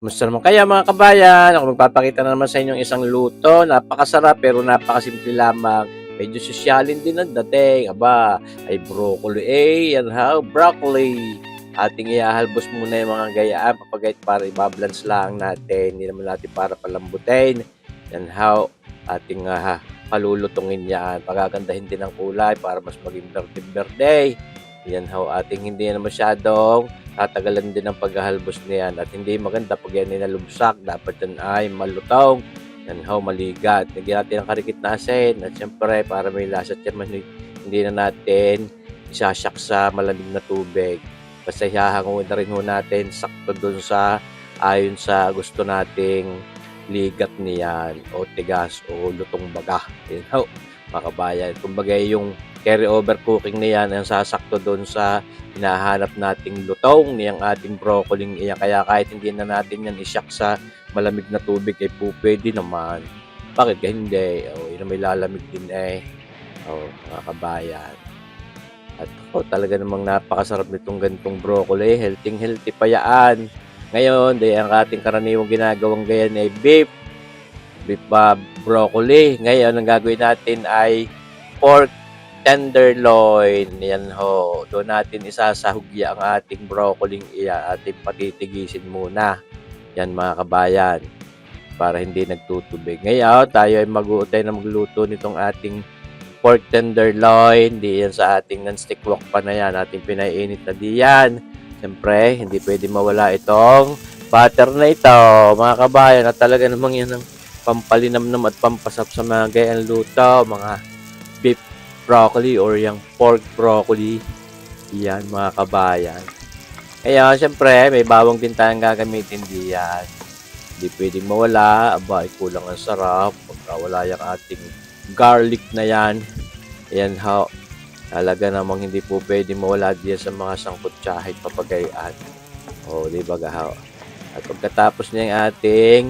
Kumusta naman kaya mga kabayan? Ako magpapakita na naman sa inyong isang luto. Napakasarap pero napakasimple lamang. Medyo sosyalin din ang dating. Aba, ay broccoli. Yan ha, broccoli. Ating iahalbos muna yung mga gayaan papagayat para ibabalance lang natin. Hindi naman natin para palambutin. Yan ha, ating palulutungin yan. Pagagandahin din ang kulay para mas maging berde-berde. Yan ha, ating hindi na masyadong tatagalan din ang paghahalbos niyan at hindi maganda pag yan ninalubsak. Dapat yan ay malutong. Yan ho, maligat. Nagyan natin ang karikit na asin at syempre para may lasa at yan hindi na natin isasak sa malamig na tubig. Basta hihahanguin na rin ho natin sakto dun sa ayon sa gusto nating ligat niyan o tigas o lutong baga. Yan ho, mga kabayan. Kumbaga yung carry over cooking niyan ang sasakto doon sa hinahanap nating lutong niyang ating broccoli iyan. Kaya kahit hindi na natin yan isyak sa malamig na tubig ay pwede naman. Bakit ka hindi? Yun may lalamig din mga kabayan. At talaga namang napakasarap nitong ganitong broccoli. Healthy pa yan. Ngayon, ang ating karaniwang ginagawang gayan ay beef broccoli. Ngayon, ang gagawin natin ay pork tenderloin. Yan ho. Doon natin isasahugya ang ating broccoli ating patitigisin muna. Yan mga kabayan. Para hindi nagtutubig. Ngayon, tayo ay mag-uutay na magluto nitong ating pork tenderloin. Di yan sa ating non-stick wok pa na yan. Ating pinaiinit na diyan. Siyempre, hindi pwede mawala itong butter na ito. Mga kabayan, at talaga namang yan ang pampalinamnam at pampasap sa mga gayang luto. Mga beef broccoli or yung pork broccoli. Yan mga kabayan. Kaya syempre may bawang din tayong gagamitin diyan. Hindi pwedeng mawala. Aba, kulang ang sarap. Pagka wala yung ating garlic na yan. Ayan ha. Talaga namang hindi po pwedeng mawala diyan sa mga sangkutsahit papagayaan. Di ba gahaw? At pagkatapos niya yung ating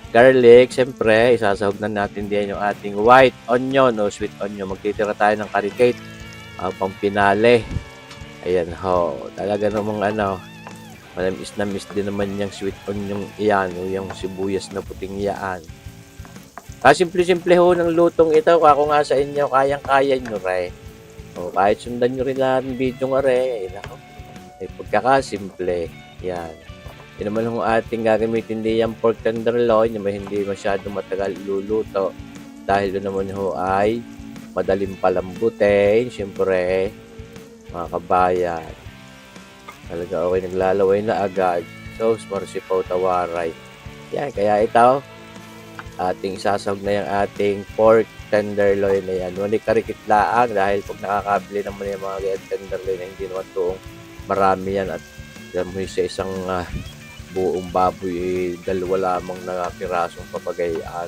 garlic, siyempre, isasahog na natin din yung ating white onion o sweet onion. Magtitira tayo ng karikate pang pinale. Ayan ho. Talaga namang manamis na miss din naman yung sweet onion iyan o yung sibuyas na puting iyaan. Simple-simple ho ng lutong ito. Ako nga sa inyo, kayang-kaya nyo re. Kahit sundan nyo rin lahat ng video nga re. Pagkakasimple. Yan. Yun naman yung ating gagamitin din yung pork tenderloin, yung hindi masyadong matagal luluto. Dahil doon naman ho ay madaling palambutin. Siyempre, mga kabayan. Talaga okay, naglalaway na agad. So, marsipaw tawaray. Yan, kaya ito, ating isasahog na yung ating pork tenderloin na yan. Wala karikit laang dahil pag nakakabili naman yung mga tenderloin na hindi naman toong marami yan at yan mo sa isang buong baboy dalawa lamang na pirasong papagayaan.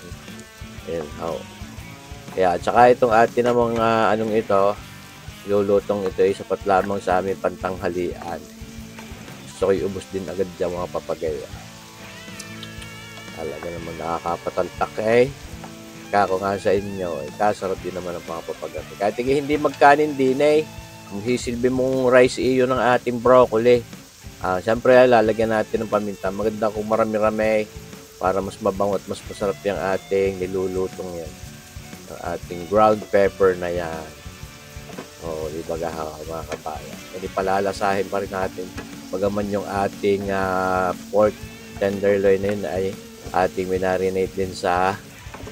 Ayan how. Kaya tsaka itong atin namang ito, lulutong ito ay sapat lamang sa aming pantanghalian. Gusto ko ubos din agad dyan mga papagayaan. Talaga naman nakakapataltak Kako nga sa inyo, kasarap din naman ang mga papagayaan. Kahit hindi magkanin din ang sisilbi mong rice iyo ng ating broccoli. Siyempre, lalagyan natin ng paminta. Maganda kung marami-rami para mas mabango at mas masarap yung ating nilulutong yan. Ang ating ground pepper na yan. Di ba mga kabayan? Hindi palalasahin pa rin natin. Bagaman yung ating pork tenderloin na yun ay ating minarinate din sa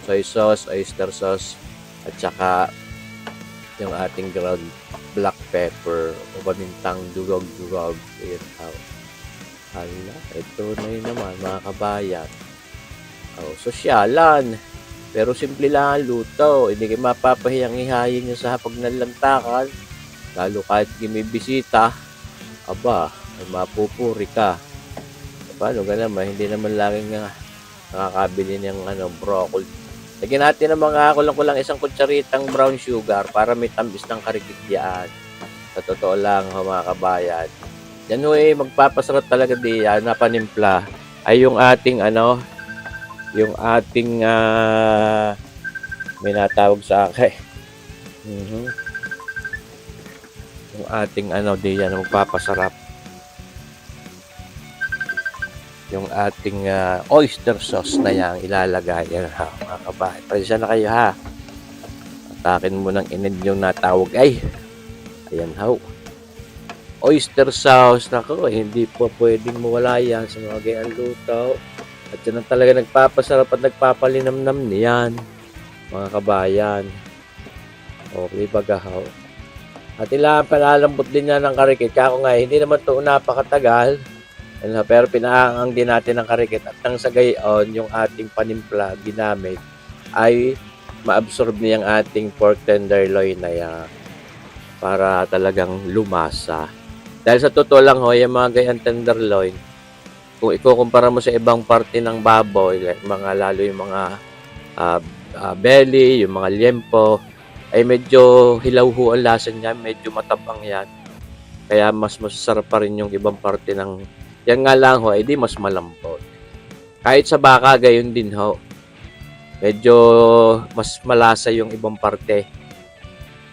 soy sauce, oyster sauce, at saka yung ating ground black pepper o pamintang durog-durog. Hala, ito na yun naman mga kabayan. Sosyalan. Pero simple lang ang luto. Hindi kayo mapapahiyang ihayin nyo sa hapag ng lantakan. Lalo kahit may bisita, aba, ay mapupuri ka. Paano ka naman? Hindi naman laging nakakabili ng broccoli. Lagyan natin ng mga kulang-kulang isang kutsaritang brown sugar para may tamis ng karikityan. Sa totoo lang, mga kabayan. Yan magpapasarap talaga diyan na panimpla ay yung ating yung ating may natawag sa akin. Yung ating diyan magpapasarap. yung ating oyster sauce na yan ilalagay. Yan ha, mga kabayan. Pasensya na kayo ha. Atakin mo ng inid yung natawag ay. Ayan ha. Oyster sauce. Nako, hindi po pwedeng mawala yan sa mga gayang luto. At yan ang talaga nagpapasarap at nagpapalinamnam niyan. Mga kabayan. Okay, bagahaw. At ilang palalambot din niya ng karikit. Kako nga, hindi naman ito napakatagal. Pero pinaangang din natin ng karikit. At nang sa gayon, yung ating panimpla ginamit ay maabsorb niyang ating pork tenderloin na yan para talagang lumasa. Dahil sa totoo lang ho, yung mga gayang tenderloin, kung ikukumpara mo sa ibang parte ng baboy, mga lalo yung mga belly, yung mga liempo, ay medyo hilaw ho ang lasa niya, medyo matabang yan. Kaya mas masarap pa rin yung ibang parte ng yan nga lang ho, di mas malambot. Kahit sa baka, gayon din ho. Medyo mas malasa yung ibang parte.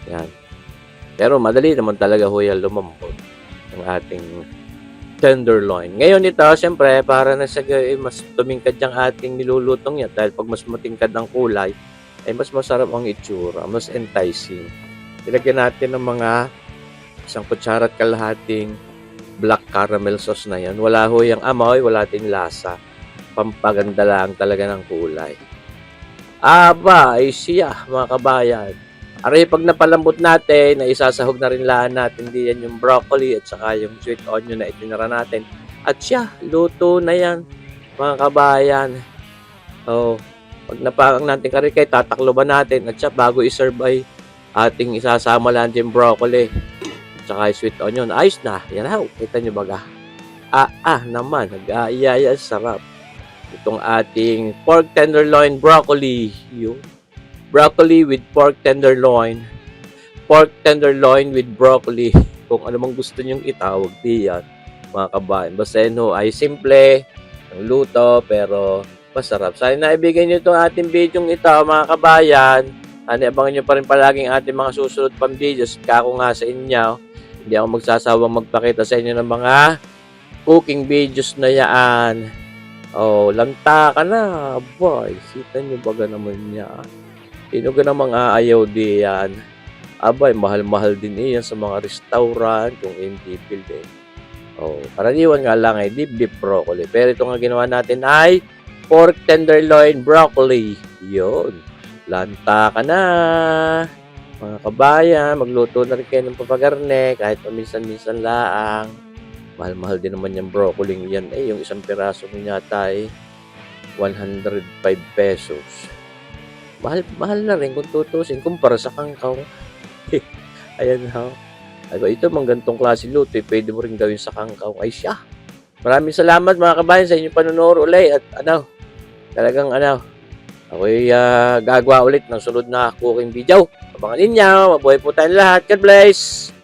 Yan. Pero madali naman talaga ho yan lumambot ng ating tenderloin. Ngayon ito, siyempre, para na sa mas tumingkad yung ating nilulutong yan. Dahil pag mas matingkad ang kulay, ay mas masarap ang itsura, mas enticing. Ilagyan natin ng mga 1 kutsara at kalahating black caramel sauce na yan. Wala ho yung amoy, wala ting lasa. Pampaganda lang talaga ng kulay. Aba, ay siya, mga kabayan. Aray, pag napalambot natin, na isasahog na rin lahan natin diyan yung broccoli at saka yung sweet onion na itinara natin. At siya, luto na yan, mga kabayan. Oh, pag napaang natin karikay, tatakloban natin. At siya, bago iserve ay ating isasama lang yung broccoli. Tsaka sweet onion. Ayos na. Yan ha. Kita nyo baga. Naman. Nag-aayaya. Sarap. Itong ating pork tenderloin broccoli. Yun. Broccoli with pork tenderloin. Pork tenderloin with broccoli. Kung ano mang gusto nyong itawag diyan, mga kabayan. Basta yun ho, ay simple. Ang luto. Pero masarap. Sana naibigay nyo itong ating video ito, mga kabayan. Abangan nyo pa rin palaging ating mga susunod pang videos. Kako nga sa inyo. Hindi ako magsasawang magpakita sa inyo ng mga cooking videos na yan. Oh, lanta ka na, boy. Sita nyo baga naman yan. Sino ka namang aayaw diyan? Abay, mahal-mahal din yan sa mga restaurant kung hindi building. Oh, karaniwan nga lang ay deep broccoli. Pero ito nga ginawa natin ay pork tenderloin broccoli. Yun. Lanta ka na. Mga kabayan, magluto na rin kayo ng papagarne kahit paminsan-minsan laang. Mahal-mahal din naman yung broccoli yan. Yung isang piraso niya ay 105 pesos. Mahal na rin kung tutusin kumpara sa kangkaw. Ayan ha. Ito mang gantong klase luto, pwede mo rin gawin sa kangkaw. Ay siya. Maraming salamat mga kabayan sa inyong panonood ulit. At talagang ako'y gagawa ulit ng sunod na cooking video. Abangan ninyo. Mabuhay po tayong lahat. God bless!